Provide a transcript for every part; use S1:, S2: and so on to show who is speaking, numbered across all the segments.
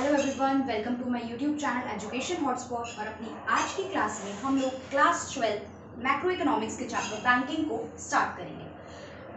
S1: Hello everyone, welcome to my YouTube channel education hotspot. और अपनी आज की क्लास में हम लोग क्लास 12 मैक्रो इकोनॉमिक्स के चैप्टर बैंकिंग को स्टार्ट करेंगे।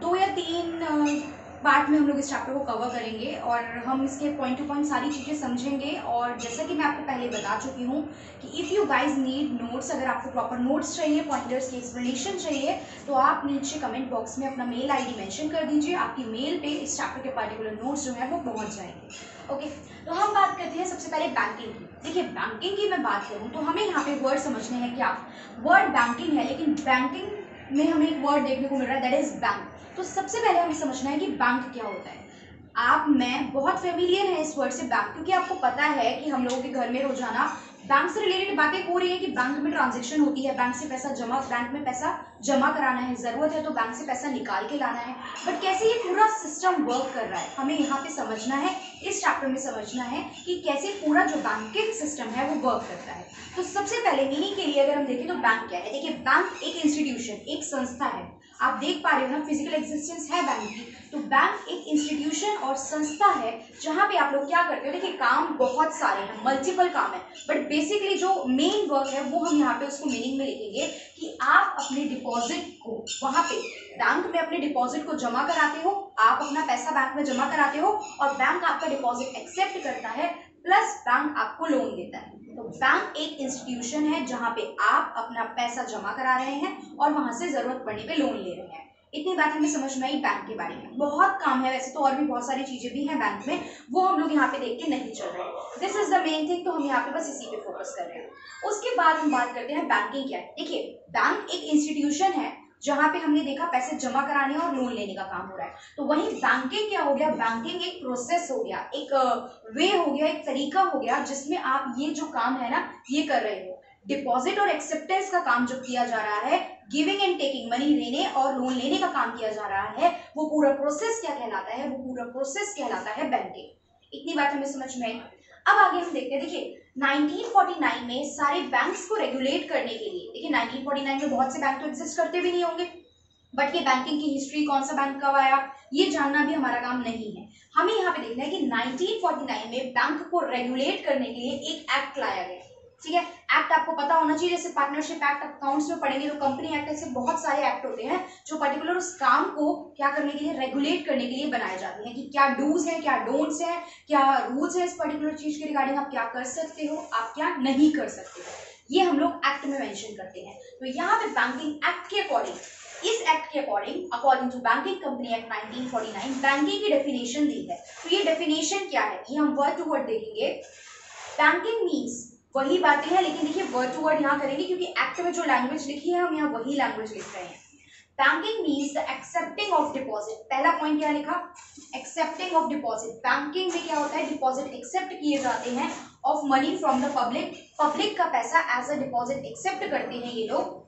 S1: 2 या 3 पार्ट में हम लोग इस चैप्टर को कवर करेंगे और हम इसके पॉइंट टू पॉइंट सारी चीज़ें समझेंगे। और जैसा कि मैं आपको पहले बता चुकी हूँ कि if you guys need notes, अगर आपको प्रॉपर नोट्स चाहिए, पॉइंटर्स की एक्सप्लेनेशन चाहिए, तो आप नीचे कमेंट बॉक्स में अपना मेल आईडी मेंशन कर दीजिए। आपकी मेल पे इस चैप्टर के पर्टिकुलर नोट्स जो है वो पहुँच जाएंगे। ओके, तो हम बात करते हैं सबसे पहले बैंकिंग की। देखिए, बैंकिंग की मैं बात करूँ तो हमें यहाँ पे वर्ड समझने हैं। क्या वर्ड बैंकिंग है, लेकिन बैंकिंग में हमें एक वर्ड देखने को मिल रहा है, दैट इज बैंक। तो सबसे पहले हमें समझना है कि बैंक क्या होता है। आप मैं बहुत फेमिलियर है इस वर्ड से बैंक, क्योंकि आपको पता है कि हम लोगों के घर में रोजाना बैंक से रिलेटेड बातें हो रही है कि बैंक में ट्रांजैक्शन होती है, बैंक से पैसा जमा, बैंक में पैसा जमा कराना है, जरूरत है तो बैंक से पैसा निकाल के लाना है। बट कैसे ये पूरा सिस्टम वर्क कर रहा है, हमें यहाँ पे समझना है, इस चैप्टर में समझना है कि कैसे पूरा जो बैंकिंग सिस्टम है वो वर्क करता है। तो सबसे पहले मीनिंग के लिए अगर हम देखें तो बैंक क्या है। देखिए, बैंक एक इंस्टीट्यूशन, एक संस्था है। आप देख पा रहे हो ना, फिजिकल एग्जिस्टेंस है बैंक की। तो बैंक एक इंस्टीट्यूशन और संस्था है जहां पे आप लोग क्या करते हो। देखिए, काम बहुत सारे हैं, मल्टीपल काम है, बट बेसिकली जो मेन वर्क है वो हम यहाँ पे उसको मीनिंग में लिखेंगे कि आप अपने डिपॉजिट को वहां पे बैंक में अपने डिपॉजिट को जमा कराते हो, आप अपना पैसा बैंक में जमा कराते हो और बैंक आपका डिपॉजिट एक्सेप्ट करता है, प्लस बैंक आपको लोन देता है। तो बैंक एक इंस्टीट्यूशन है जहां पे आप अपना पैसा जमा करा रहे हैं और वहां से जरूरत पड़ने पे लोन ले रहे हैं। इतनी बात हमें समझ में आई बैंक के बारे में। बहुत काम है वैसे तो, और भी बहुत सारी चीजें भी हैं बैंक में, वो हम लोग यहाँ पे देख के नहीं चल रहे। This is the main thing, तो हम यहाँ पे बस इसी पे फोकस कर रहे हैं। उसके बाद हम बात करते हैं बैंकिंग क्या है। देखिए, बैंक एक इंस्टीट्यूशन है जहां पे हमने देखा पैसे जमा कराने और लोन लेने का काम हो रहा है। तो वहीं बैंकिंग क्या हो गया, बैंकिंग एक प्रोसेस हो गया, एक वे हो गया, एक तरीका हो गया जिसमें आप ये जो काम है ना ये कर रहे हो। डिपॉजिट और एक्सेप्टेंस का काम जो किया जा रहा है, गिविंग एंड टेकिंग, मनी लेने और लोन लेने का काम किया जा रहा है, वो पूरा प्रोसेस क्या कहलाता है, वो पूरा प्रोसेस कहलाता है बैंकिंग। इतनी बात हमें समझ में आई। अब आगे हम देखते हैं। देखिए, 1949 में सारे बैंक्स को रेगुलेट करने के लिए, देखिए 1949 में बहुत से बैंक तो एग्जिस्ट करते भी नहीं होंगे, बट ये बैंकिंग की हिस्ट्री, कौन सा बैंक कब आया, ये जानना भी हमारा काम नहीं है। हमें यहाँ पे देखना है कि 1949 में बैंक को रेगुलेट करने के लिए एक एक्ट लाया गया। ठीक है, एक्ट आपको पता होना चाहिए, जैसे पार्टनरशिप एक्ट अकाउंट्स में पढ़ेंगे तो कंपनी एक्ट, ऐसे बहुत सारे एक्ट होते हैं जो पर्टिकुलर उस काम को क्या करने के लिए, रेगुलेट करने के लिए बनाए जाते हैं कि क्या डूज है, क्या डोंट्स है, क्या रूल्स है इस पर्टिकुलर चीज के रिगार्डिंग, आप क्या कर सकते हो, आप क्या नहीं कर सकते हो, ये हम लोग एक्ट में मेंशन करते हैं। तो यहाँ पे बैंकिंग एक्ट के अकॉर्डिंग, इस एक्ट के according, according to banking company act 1949, banking की डेफिनेशन दी है। तो ये डेफिनेशन क्या है, ये हम वर्ड टू वर्ड देखेंगे। बैंकिंग मीन्स वही बातें हैं, लेकिन देखिए वर्ड टू वर्ड यहाँ करेंगे क्योंकि एक्ट में जो लैंग्वेज लिखी है हम यहाँ वही लैंग्वेज लिख रहे हैं। Banking means the accepting of deposit. पहला पॉइंट क्या लिखा, एक्सेप्टिंग ऑफ डिपॉजिट। बैंकिंग में क्या होता है, डिपॉजिट एक्सेप्ट किए जाते हैं of money from the public, public का पैसा एज अ डिपॉजिट एक्सेप्ट करते हैं ये लोग।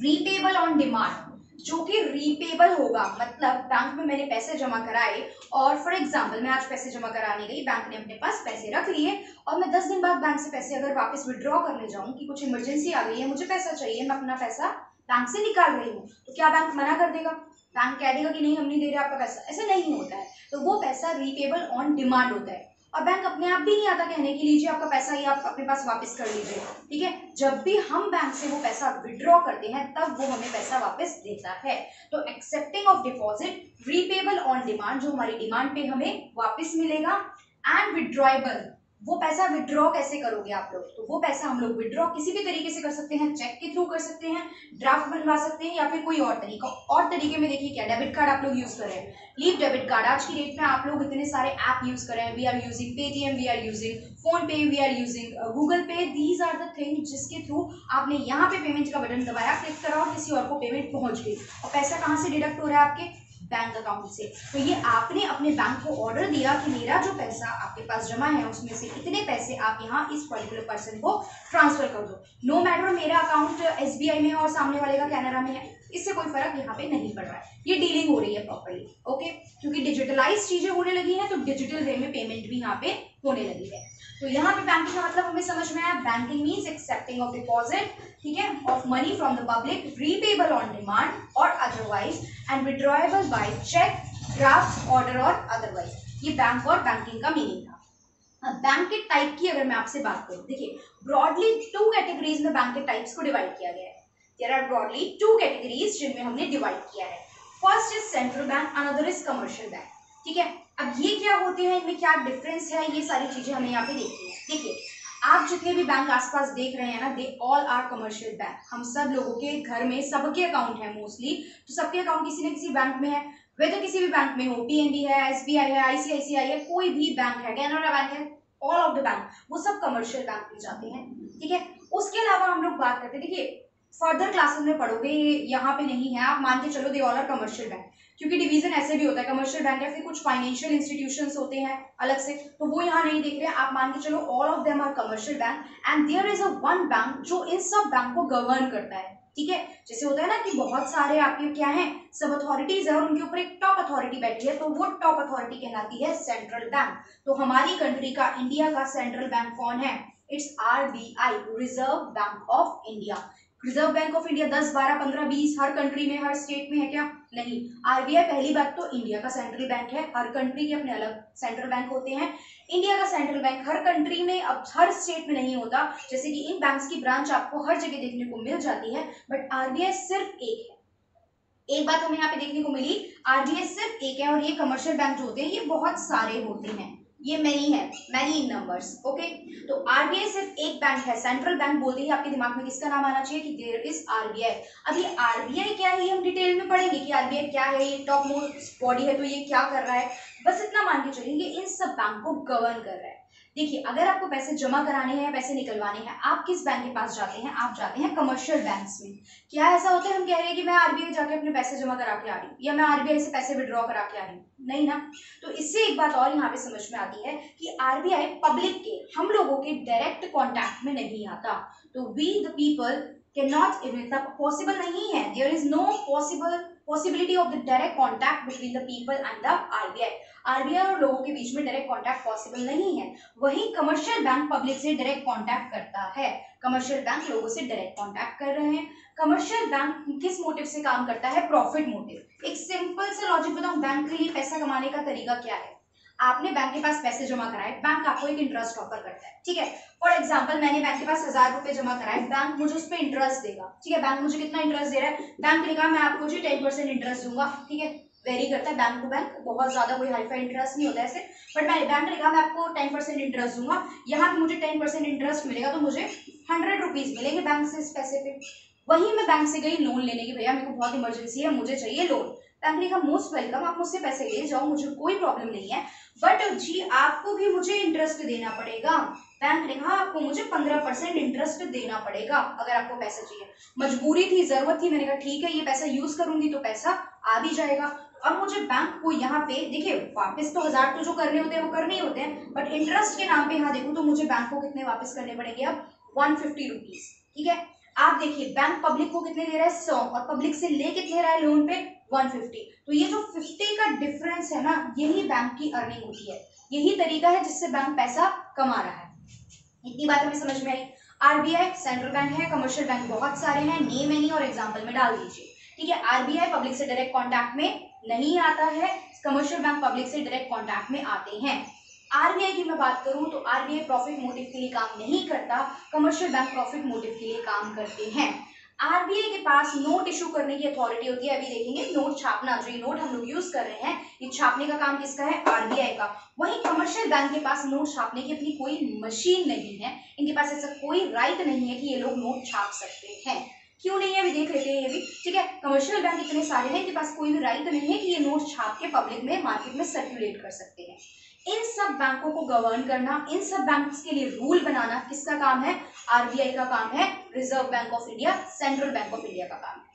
S1: रीपेबल ऑन डिमांड, जो कि रीपेबल होगा, मतलब बैंक में मैंने पैसे जमा कराए और फॉर एग्जांपल मैं आज पैसे जमा कराने गई, बैंक ने अपने पास पैसे रख लिए और मैं 10 दिन बाद बैंक से पैसे अगर वापस विड्रॉ करने जाऊं कि कुछ इमरजेंसी आ गई है, मुझे पैसा चाहिए, मैं अपना पैसा बैंक से निकाल रही हूँ, तो क्या बैंक मना कर देगा? बैंक कह देगा कि नहीं, हम नहीं दे रहे आपका पैसा? ऐसा नहीं होता है। तो वो पैसा रीपेबल ऑन डिमांड होता है और बैंक अपने आप भी नहीं आता कहने की लीजिए आपका पैसा ही आप अपने पास वापस कर लीजिए। ठीक है, जब भी हम बैंक से वो पैसा विड्रॉ करते हैं तब वो हमें पैसा वापस देता है। तो accepting of deposit, repayable on demand, जो हमारी डिमांड पे हमें वापस मिलेगा, एंड विड्रॉएबल, वो पैसा विड्रॉ कैसे करोगे आप लोग, तो वो पैसा हम लोग विड्रॉ किसी भी तरीके से कर सकते हैं, चेक के थ्रू कर सकते हैं, ड्राफ्ट बनवा सकते हैं, या फिर कोई और तरीका। और तरीके में देखिए क्या, डेबिट कार्ड आप लोग यूज कर रहे हैं, लीव डेबिट कार्ड। आज की डेट में आप लोग इतने सारे ऐप यूज कर रहे हैं, we are using Paytm, we are using PhonePe, we are using Google Pay. These are the thing जिसके थ्रू आपने यहाँ पे पेमेंट का बटन दबाया, क्लिक करा और किसी और को पेमेंट पहुंच गई और पैसा कहाँ से डिडक्ट हो रहा है, आपके बैंक अकाउंट से। तो ये आपने अपने बैंक को ऑर्डर दिया कि मेरा जो पैसा आपके पास जमा है उसमें से इतने पैसे आप यहाँ इस पर्टिकुलर पर्सन को ट्रांसफर कर दो। नो मैटर मेरा अकाउंट एसबीआई में है और सामने वाले का कैनरा में है, इससे कोई फर्क यहाँ पे नहीं पड़ रहा है, ये डीलिंग हो रही है प्रॉपर्ली। ओके, क्योंकि डिजिटलाइज चीजें होने लगी हैं तो डिजिटल वे में पेमेंट भी यहाँ पे होने लगी है। तो यहाँ पे बैंकिंग का मतलब हमें समझ में आया, banking means accepting of deposit, ठीक है, of money from the public, repayable on demand और otherwise, and withdrawable by cheque, draft, order और अदरवाइज। ये बैंक और बैंकिंग का मीनिंग था। अब बैंक के टाइप की अगर मैं आपसे बात करूं, देखिए ब्रॉडली 2 कैटेगरीज में बैंक के टाइप्स को डिवाइड किया गया है। देयर आर ब्रॉडली 2 कैटेगरीज जिनमें हमने डिवाइड किया है। First is central bank, another is commercial bank. ठीक है, अब ये क्या होते हैं, इनमें क्या डिफरेंस है, ये सारी चीजें हमें यहाँ पे देखनी है। देखिए आप जितने भी बैंक आसपास देख रहे हैं ना, they all are commercial bank. हम सब लोगों के घर में सबके अकाउंट है मोस्टली, तो सबके अकाउंट किसी न किसी बैंक में है। वेदर किसी भी बैंक में हो, पीएनबी है, एसबीआई है, आईसीआईसीआई है, कोई भी बैंक है, कैनरा बैंक है, ऑल ऑफ द बैंक, वो सब कमर्शियल बैंक में जाते हैं। ठीक है, उसके अलावा हम लोग बात करते हैं, देखिए फर्दर क्लासेस में पढ़ोगे, यहाँ पे नहीं है, आप मान के चलो they all are commercial bank, क्योंकि डिवीजन ऐसे भी होता है, कमर्शियल बैंक या फिर कुछ फाइनेंशियल इंस्टीट्यूशंस होते हैं अलग से, तो वो यहाँ नहीं देख रहे हैं। आप मान के चलो all of them are commercial bank and there is a one bank जो इन सब बैंक को गवर्न करता है। ठीक है, जैसे होता है ना कि बहुत सारे आपके क्या है, सब अथॉरिटीज है और उनके ऊपर एक टॉप अथॉरिटी बैठी है, तो वो टॉप अथॉरिटी कहलाती है सेंट्रल बैंक। तो हमारी कंट्री का, इंडिया का सेंट्रल बैंक कौन है? It's RBI, reserve bank of India. Reserve bank of India 10, 12, 15, 20 her country में, हर स्टेट में है क्या? नहीं। आरबीआई पहली बात तो इंडिया का सेंट्रल बैंक है, हर कंट्री के अपने अलग सेंट्रल बैंक होते हैं। इंडिया का सेंट्रल बैंक हर कंट्री में, अब हर स्टेट में नहीं होता, जैसे कि इन बैंक्स की ब्रांच आपको हर जगह देखने को मिल जाती है, बट आरबीआई सिर्फ एक है। एक बात हमें यहाँ पे देखने को मिली, आरबीआई सिर्फ एक है और ये कमर्शियल बैंक जो होते हैं ये बहुत सारे होते हैं, ये मैनी है, मैनी इन नंबर्स। ओके, तो आरबीआई सिर्फ एक बैंक है। सेंट्रल बैंक बोलते ही आपके दिमाग में किसका नाम आना चाहिए कि देयर इज आरबीआई। अब ये आरबीआई क्या है ये हम डिटेल में पढ़ेंगे कि आरबीआई क्या है, ये टॉप मोस्ट बॉडी है तो ये क्या कर रहा है, बस इतना मान के चलिए ये इन सब बैंक को गवर्न कर रहा है। देखिए अगर आपको पैसे जमा कराने हैं, पैसे निकलवाने हैं, आप किस बैंक के पास जाते हैं? आप जाते हैं कमर्शियल बैंक्स में। क्या ऐसा होता है हम कह रहे हैं कि मैं आरबीआई जाके अपने पैसे जमा करा के आ रही हूँ या मैं आरबीआई से पैसे विड्रॉ करा के आ रही हूँ? नहीं ना। तो इससे एक बात और यहाँ पे समझ में आती है कि आरबीआई पब्लिक के, हम लोगों के डायरेक्ट कॉन्टैक्ट में नहीं आता। तो we the people can not, possible नहीं है, there is no possibility of the direct contact between the people and the RBI. RBI और लोगों के बीच में डायरेक्ट कॉन्टैक्ट पॉसिबल नहीं है। वहीं कमर्शियल बैंक पब्लिक से डायरेक्ट कॉन्टैक्ट करता है। कमर्शियल बैंक लोगों से डायरेक्ट कॉन्टैक्ट कर रहे हैं। कमर्शियल बैंक किस मोटिव से काम करता है? Profit motive. एक सिंपल सा लॉजिक बताऊं, बैंक के लिए पैसा कमाने का तरीका क्या है? आपने बैंक के पास पैसे जमा कराए, बैंक आपको एक इंटरेस्ट ऑफर करता है। ठीक है, फॉर एग्जांपल मैंने बैंक के पास 1000 रुपए जमा कराए, बैंक मुझे उस पर इंटरेस्ट देगा। ठीक है, बैंक मुझे कितना इंटरेस्ट दे रहा है? बैंक ने कहा मैं आपको जी 10% इंटरेस्ट दूंगा। ठीक है, वेरी करता है बैंक टू बैंक, बहुत ज्यादा कोई हाईफाई इंटरेस्ट नहीं होता ऐसे, बट मैं बैंक ने कहा मैं आपको 10% इंटरेस्ट दूंगा, यहाँ पे मुझे 10% इंटरेस्ट मिलेगा, तो मुझे 100 रुपीज मिलेंगे बैंक से इस पैसे पे। वही मैं बैंक से गई लोन लेने की, भैया मेरे को बहुत इमरजेंसी है, मुझे चाहिए लोन। बैंक ने कहा मोस्ट वेलकम, आप मुझसे पैसे ले जाओ, मुझे कोई प्रॉब्लम नहीं है, बट जी आपको भी मुझे इंटरेस्ट देना पड़ेगा। बैंक ने कहा आपको मुझे 15% इंटरेस्ट देना पड़ेगा अगर आपको पैसा चाहिए। मजबूरी थी, जरूरत थी, मैंने कहा ठीक है ये पैसा यूज करूंगी तो पैसा आ भी जाएगा। अब मुझे बैंक को यहाँ पे देखिए वापस तो 1000 तो जो करने होते हैं वो करने ही होते हैं, बट इंटरेस्ट के नाम पे यहाँ देखूं तो मुझे बैंक को कितने वापस करने पड़ेंगे अब? 150 रुपीज। ठीक है, आप देखिए बैंक पब्लिक को कितने दे रहा है? 100, और पब्लिक से ले कितने रहा है लोन पे? 150। तो ये जो 50 का डिफरेंस है ना, यही बैंक की अर्निंग होती है, यही तरीका है जिससे बैंक पैसा कमा रहा है। इतनी बात हमें समझ में आई। आरबीआई सेंट्रल बैंक है, कमर्शियल बैंक बहुत सारे हैं, नेम एनी और एग्जांपल में डाल दीजिए। ठीक है, आरबीआई पब्लिक से डायरेक्ट कांटेक्ट में नहीं आता है, कमर्शियल बैंक पब्लिक से डायरेक्ट कांटेक्ट में आते हैं। आरबीआई की मैं बात करूं तो आरबीआई प्रॉफिट मोटिव के लिए काम नहीं करता, कमर्शियल बैंक प्रॉफिट मोटिव के लिए काम करते हैं। आरबीआई के पास नोट इशू करने की अथॉरिटी होती है, अभी देखेंगे नोट छापना, जो ये नोट हम लोग यूज कर रहे हैं, ये छापने का काम किसका है? आरबीआई का। वहीं कमर्शियल बैंक के पास नोट छापने की अपनी कोई मशीन नहीं है, इनके पास ऐसा कोई राइट नहीं है कि ये लोग नोट छाप सकते हैं। क्यों नहीं है अभी देख लेते हैं ये भी। ठीक है, कमर्शियल बैंक इतने सारे हैं, इनके पास कोई भी राइट नहीं है कि ये नोट छाप के पब्लिक में, मार्केट में सर्कुलेट कर सकते हैं। इन सब बैंकों को गवर्न करना, इन सब बैंक्स के लिए रूल बनाना किसका काम है? आरबीआई का काम है, reserve bank of India, central bank of India का काम है।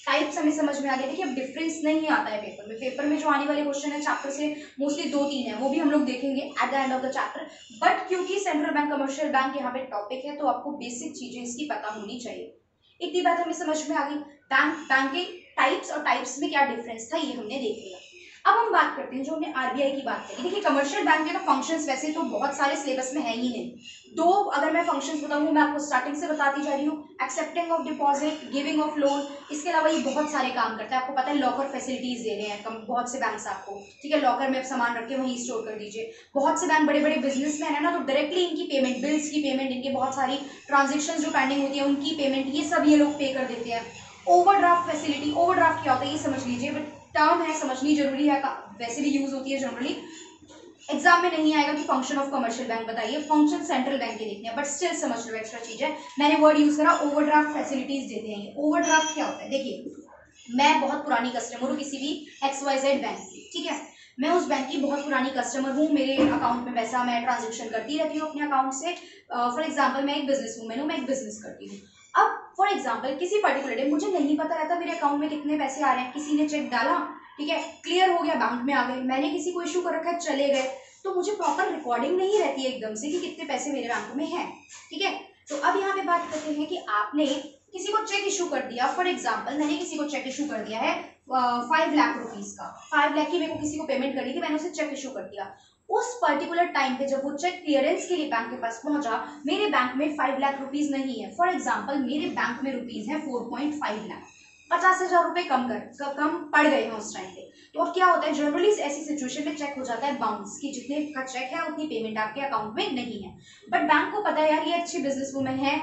S1: टाइप्स हमें समझ में आ गया। देखिए अब डिफरेंस नहीं आता है पेपर में, पेपर में जो आने वाले क्वेश्चन है चैप्टर से मोस्टली 2-3 है, वो भी हम लोग देखेंगे at the end of the chapter, but क्योंकि सेंट्रल बैंक कमर्शियल बैंक यहाँ पे टॉपिक है तो आपको बेसिक चीजें इसकी पता होनी चाहिए। इतनी बात हमें समझ में आ गई। बैंक के टाइप्स और टाइप्स में क्या डिफरेंस था ये हमने देख लिया। अब हम बात करते हैं जो हमने आरबीआई की बात करी। देखिए कमर्शियल बैंक के तो फंक्शंस वैसे तो बहुत सारे सिलेबस में है ही नहीं, दो अगर मैं फंक्शंस बताऊँ मैं आपको स्टार्टिंग से बताती जा रही हूँ, accepting of deposit, giving of loan. इसके अलावा ये बहुत सारे काम करता है। आपको पता है लॉकर फैसिलिटीज दे रहे हैं बहुत से बैंक आपको, ठीक है, लॉकर में आप सामान रख के वहीं स्टोर कर दीजिए। बहुत से बैंक बड़े बड़े बिजनेसमैन है ना, तो डायरेक्टली इनकी पेमेंट, बिल्स की पेमेंट, इनके बहुत सारी ट्रांजेक्शन जो पेंडिंग होती है उनकी पेमेंट, ये सब ये लोग पे कर देते हैं। ओवरड्राफ्ट फैसिलिटी, ओवरड्राफ्ट क्या होता है ये समझ लीजिए, बट टर्म है, समझनी जरूरी है, वैसे भी यूज होती है जनरली, एग्जाम में नहीं आएगा कि फंक्शन ऑफ कमर्शियल बैंक बताइए, फंक्शन सेंट्रल बैंक के देखने हैं, बट स्टिल समझ लो, एक्स्ट्रा चीज है, मैंने वर्ड यूज करा ओवरड्राफ्ट फैसिलिटीज देते हैं। ओवरड्राफ्ट क्या होता है, देखिए मैं बहुत पुरानी कस्टमर हूँ किसी भी XYZ बैंक की, ठीक है, मैं उस बैंक की बहुत पुरानी कस्टमर हूँ, मेरे अकाउंट में पैसा मैं ट्रांजेक्शन करती रहती हूँ अपने अकाउंट से। फॉर एग्जाम्पल मैं एक बिजनेस वूमेन हूँ, मैं एक बिजनेस करती हूँ। अब फॉर एग्जाम्पल किसी पर्टिकुलर डे मुझे नहीं पता रहता मेरे अकाउंट में कितने पैसे आ रहे हैं, किसी ने चेक डाला, ठीक है, क्लियर हो गया, बैंक में आ गए, मैंने किसी को इशू कर रखा है, चले गए, तो मुझे प्रॉपर रिकॉर्डिंग नहीं रहती है एकदम से कि कितने पैसे मेरे बैंक में हैं, ठीक है। तो अब यहाँ पे बात करते हैं कि आपने किसी को चेक इशू कर दिया, फॉर एग्जाम्पल मैंने किसी को चेक इशू कर दिया है 5 लाख रुपीज का, 5 लाख की मेरे को किसी को पेमेंट करनी थी, मैंने उसे चेक इशू कर दिया। उस पर्टिकुलर टाइम पे जब वो चेक क्लियरेंस के लिए बैंक के पास पहुंचा, मेरे बैंक में 5 लाख रुपीज नहीं है, फॉर एग्जाम्पल मेरे बैंक में रुपीज है 4.5 लाख, 50,000 रुपए कम पड़ गए हैं उस टाइम पे। तो अब क्या होता है, जनरली ऐसी सिचुएशन में चेक हो जाता है बाउंस, कि जितने का चेक है उतनी पेमेंट आपके अकाउंट में नहीं है। बट बैंक को पता है यार ये अच्छी बिजनेस वूमेन है,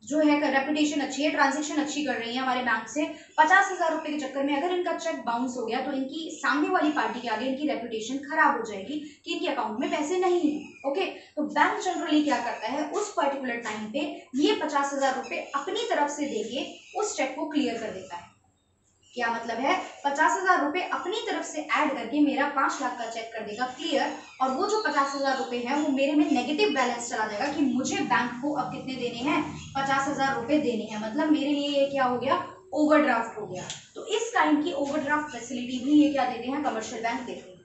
S1: जो है रेपुटेशन अच्छी है, ट्रांजेक्शन अच्छी कर रही है हमारे बैंक से, 50,000 रुपए के चक्कर में अगर इनका चेक बाउंस हो गया तो इनकी सामने वाली पार्टी के आगे इनकी रेपुटेशन खराब हो जाएगी कि इनके अकाउंट में पैसे नहीं है। ओके, तो बैंक जनरली क्या करता है, उस पर्टिकुलर टाइम पे ये 50,000 रुपए अपनी तरफ से देके उस चेक को क्लियर कर देता है। क्या मतलब है, 50,000 रुपए अपनी तरफ से ऐड करके मेरा 5 लाख का चेक कर देगा क्लियर, और वो जो 50,000 रुपए है वो मेरे में नेगेटिव बैलेंस चला जाएगा कि मुझे बैंक को अब कितने देने हैं, 50,000 रुपए देने हैं, मतलब मेरे लिए ये क्या हो गया, ओवरड्राफ्ट हो गया। तो इस काइंड की ओवरड्राफ्ट फैसिलिटी भी ये क्या देते हैं, कमर्शियल बैंक देते हैं।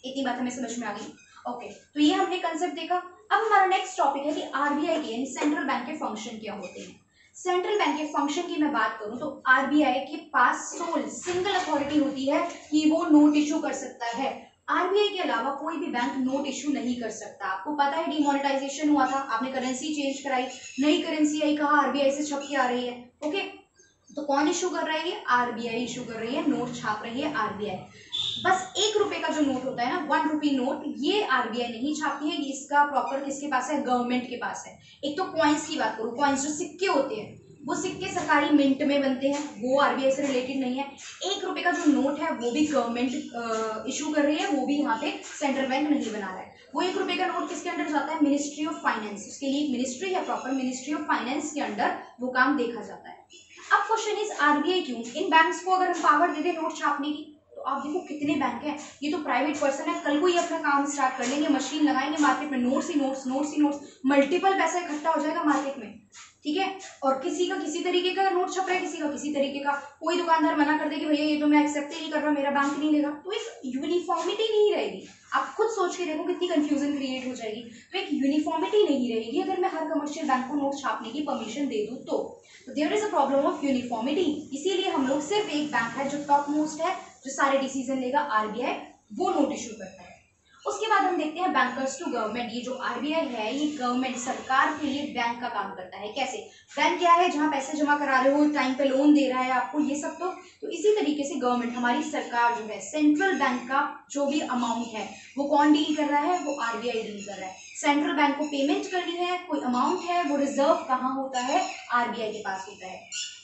S1: इतनी बात हमें समझ में आ गई। ओके, तो ये हमने कंसेप्ट देखा। अब हमारा नेक्स्ट टॉपिक है कि आरबीआई के यानी सेंट्रल बैंक के फंक्शन क्या होते हैं। सेंट्रल बैंक के फंक्शन की मैं बात करूं तो आरबीआई के पास सोल सिंगल अथॉरिटी होती है कि वो नोट इशू कर सकता है। आरबीआई के अलावा कोई भी बैंक नोट इशू नहीं कर सकता। आपको पता है डिमोनेटाइजेशन हुआ था, आपने करेंसी चेंज कराई, नई करेंसी आई, कहा आरबीआई से छप के आ रही है। ओके, तो कौन इशू कर रहा है, ये आरबीआई इशू कर रही है, नोट छाप रही है आरबीआई। बस 1 रुपए का जो नोट होता है ना, 1 रुपी नोट, ये आरबीआई नहीं छापती है, इसका प्रॉपर किसके पास है, गवर्नमेंट के पास है। एक तो कॉइन्स की बात करूं, कॉइन्स जो सिक्के होते हैं वो सिक्के सरकारी मिंट में बनते हैं, वो आरबीआई से रिलेटेड नहीं है। 1 रुपए का जो नोट है वो भी गवर्नमेंट इशू कर रही है, वो भी यहाँ पे सेंट्रल बैंक नहीं बना रहा है। वो 1 रुपए का नोट किसके अंडर जाता है, मिनिस्ट्री ऑफ फाइनेंस, उसके लिए एक मिनिस्ट्री है, प्रॉपर मिनिस्ट्री ऑफ फाइनेंस के अंडर वो काम देखा जाता है। अब क्वेश्चन इज आरबीआई क्यों, इन बैंक्स को अगर हम पावर दे दें नोट छापने की, तो आप देखो कितने बैंक हैं, ये तो प्राइवेट पर्सन है, कल को ही अपना काम स्टार्ट कर लेंगे, मशीन लगाएंगे, मार्केट में नोट्स ही नोट्स, नोट्स ही नोट्स, मल्टीपल पैसा इकट्ठा हो जाएगा मार्केट में, ठीक है। और किसी का किसी तरीके का नोट छप रहा है, किसी का किसी तरीके का, कोई दुकानदार मना कर दे कि भैया ये तो मैं एक्सेप्ट ही नहीं कर रहा, मेरा बैंक नहीं लेगा, तो एक यूनिफॉर्मिटी नहीं रहेगी। आप खुद सोच के देखो कितनी कंफ्यूजन क्रिएट हो जाएगी। तो एक यूनिफॉर्मिटी नहीं रहेगी अगर मैं हर कमर्शियल बैंक को नोट छापने की परमिशन दे दूं तो there is a problem of uniformity. इसीलिए हम लोग सिर्फ एक बैंक है जो टॉप मोस्ट है, जो सारे डिसीजन लेगा, आरबीआई, वो नोट इशू करता है। उसके बाद हम देखते हैं बैंकर्स टू गवर्नमेंट। ये जो आरबीआई है ये गवर्नमेंट, सरकार के लिए बैंक का काम करता है। कैसे, बैंक क्या है, जहां पैसे जमा करा रहे हो, टाइम पे लोन दे रहा है आपको, ये सब तो इसी तरीके से गवर्नमेंट, हमारी सरकार जो है, सेंट्रल बैंक का जो भी अमाउंट है वो कौन डील कर रहा है, वो आरबीआई डील कर रहा है। सेंट्रल बैंक को पेमेंट करनी है, कोई अमाउंट है, वो रिजर्व कहाँ होता है, आरबीआई के पास होता है।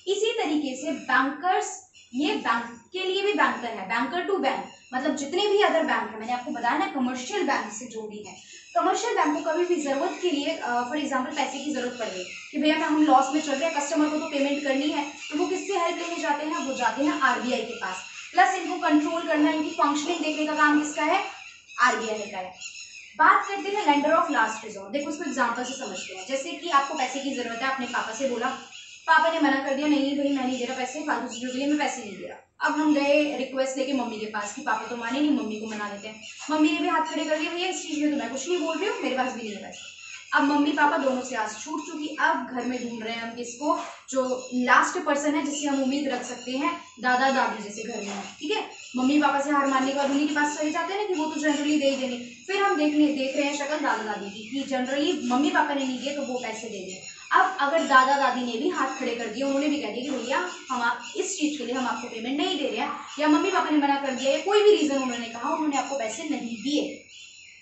S1: इसी तरीके से बैंकर्स, ये बैंक के लिए भी बैंकर है, बैंकर टू बैंक, मतलब जितने भी अदर बैंक है, मैंने आपको बताया ना कमर्शियल बैंक से जो भी है, कमर्शियल बैंक को कभी भी जरूरत के लिए फॉर एग्जांपल पैसे की जरूरत पड़ गई कि भैया हम लॉस में चल रहे हैं, कस्टमर को तो पेमेंट करनी है, तो वो किससे हेल्प लेने जाते हैं, वो जाते हैं आरबीआई के पास। प्लस इनको कंट्रोल करना, इनकी फंक्शनिंग देखने का काम किसका है, आरबीआई का है। बात करते हैं लेंडर ऑफ लास्ट रिजॉर्ट। देखो इसको एग्जांपल से समझते हैं। जैसे कि आपको पैसे की जरूरत है, आपने पापा से बोला, पापा ने मना कर दिया, नहीं भाई मैं नहीं दे रहा पैसे, फालतू चीजों के लिए मैं पैसे नहीं दे रहा। अब हम गए रिक्वेस्ट लेके मम्मी के पास कि पापा तो माने नहीं, मम्मी को मना देते हैं। मम्मी ने भी हाथ खड़े कर दिए, भैया इस चीज में तो मैं कुछ नहीं बोल रही हूँ, मेरे पास भी नहीं है पैसे। अब मम्मी पापा दोनों से आस छूट चुकी, अब घर में ढूंढ रहे हैं हम किसको, जो लास्ट पर्सन है जिससे हम उम्मीद रख सकते हैं, दादा दादी जैसे घर में है, ठीक है। मम्मी पापा से हार मानने के बाद उन्हीं के पास चले जाते हैं ना कि वो तो जनरली दे ही देंगे। फिर हम देख रहे हैं शक्ल दादा दादी की कि जनरली मम्मी पापा ने नहीं दिए तो वो पैसे दे दें। अब अगर दादा दादी ने भी हाथ खड़े कर दिए, उन्होंने भी कह दिया कि भैया हम इस चीज़ के लिए हम आपको पेमेंट नहीं दे रहे हैं, या मम्मी पापा ने मना कर दिया, या कोई भी रीज़न उन्होंने कहा, उन्होंने आपको पैसे नहीं दिए,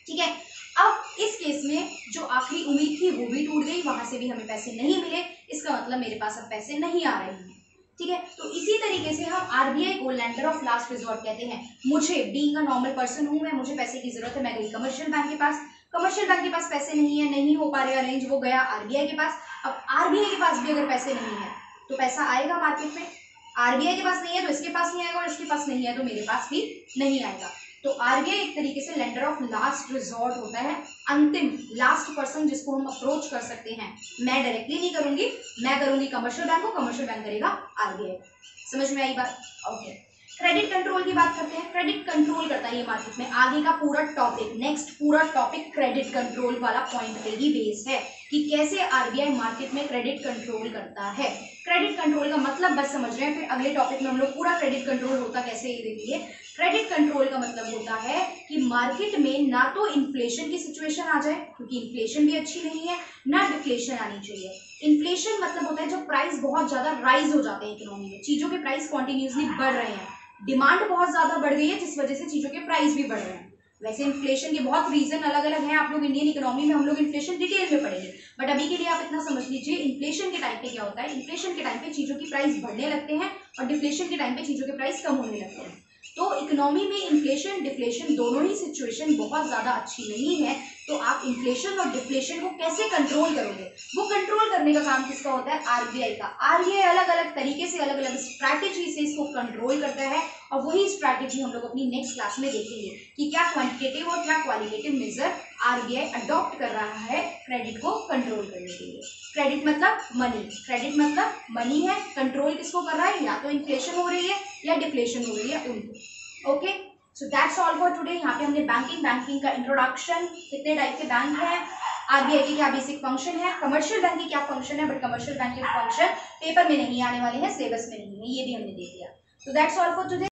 S1: ठीक है। अब इस केस में जो आखिरी उम्मीद थी वो भी टूट गई, वहां से भी हमें पैसे नहीं मिले, इसका मतलब मेरे पास अब पैसे नहीं आ रहे हैं, ठीक है। तो इसी तरीके से हम आरबीआई को लेंडर ऑफ लास्ट रिजॉर्ट कहते हैं। मुझे बीइंग अ नॉर्मल पर्सन हूं मैं, मुझे पैसे की जरूरत है, मैं गई कमर्शियल बैंक के पास, कमर्शियल बैंक के पास पैसे नहीं है, नहीं हो पा रहे अरेंज, वो गया आरबीआई के पास। अब आरबीआई के पास भी अगर पैसे नहीं है तो पैसा आएगा मार्केट में, आरबीआई के पास नहीं है तो इसके पास नहीं आएगा, और इसके पास नहीं है तो मेरे पास भी नहीं आएगा। तो आरबीआई एक तरीके से लेंडर ऑफ लास्ट रिजॉर्ट होता है, अंतिम लास्ट पर्सन जिसको हम अप्रोच कर सकते हैं। मैं डायरेक्टली नहीं करूंगी, मैं करूंगी कमर्शियल बैंक को, कमर्शियल बैंक करेगा आरबीआई। समझ में आई बात? ओके। क्रेडिट कंट्रोल की बात करते हैं। क्रेडिट कंट्रोल करता है ये मार्केट में। आगे का पूरा टॉपिक, नेक्स्ट पूरा टॉपिक क्रेडिट कंट्रोल वाला पॉइंट पे ही बेस है कि कैसे आरबीआई मार्केट में क्रेडिट कंट्रोल करता है। क्रेडिट कंट्रोल का मतलब बस समझ रहे हैं, फिर अगले टॉपिक में हम लोग पूरा क्रेडिट कंट्रोल होता कैसे ये देखेंगे। क्रेडिट कंट्रोल का मतलब होता है कि मार्केट में ना तो इन्फ्लेशन की सिचुएशन आ जाए, क्योंकि इन्फ्लेशन भी अच्छी नहीं है, ना डिफ्लेशन आनी चाहिए। इन्फ्लेशन मतलब होता है जब प्राइस बहुत ज्यादा राइज हो जाते हैं इकोनॉमी में, चीजों के प्राइस कॉन्टिन्यूसली बढ़ रहे हैं, डिमांड बहुत ज्यादा बढ़ गई है जिस वजह से चीजों के प्राइस भी बढ़ रहे हैं। वैसे इन्फ्लेशन के बहुत रीजन अलग अलग हैं, आप लोग इंडियन इकोनॉमी में हम लोग इन्फ्लेशन डिटेल में पढ़ेंगे, बट अभी के लिए आप इतना समझ लीजिए इन्फ्लेशन के टाइम पे क्या होता है। इन्फ्लेशन के टाइम पे चीजों की प्राइस बढ़ने लगते हैं और डिफ्लेशन के टाइम पे चीजों के प्राइस कम होने लगते हैं। तो इकोनॉमी में इन्फ्लेशन डिफ्लेशन दोनों ही सिचुएशन बहुत ज्यादा अच्छी नहीं है। तो आप इन्फ्लेशन और डिफ्लेशन को कैसे कंट्रोल करोगे, वो कंट्रोल करने का काम किसका होता है? आरबीआई का। आरबीआई अलग अलग तरीके से, अलग अलग स्ट्रैटेजी से इसको कंट्रोल करता है, और वही स्ट्रैटेजी हम लोग अपनी नेक्स्ट क्लास में देखेंगे कि क्या क्वांटिटेटिव और क्या क्वालिटेटिव मेजर आरबीआई अडॉप्ट कर रहा है क्रेडिट को कंट्रोल करने के लिए। क्रेडिट मतलब मनी, क्रेडिट मतलब मनी है, कंट्रोल किसको कर रहा है? या तो इन्फ्लेशन हो रही है या डिफ्लेशन हो रही है उनको। Okay, so that's all for today. यहाँ पे हमने बैंकिंग का इंट्रोडक्शन, कितने टाइप के बैंक हैं, आरबीआई के क्या बेसिक फंक्शन है, कमर्शियल बैंक के क्या फंक्शन है, बट कमर्शियल बैंक के फंक्शन पेपर में नहीं आने वाले हैं, सिलेबस में नहीं है, ये भी हमने देख लिया। So that's all for today.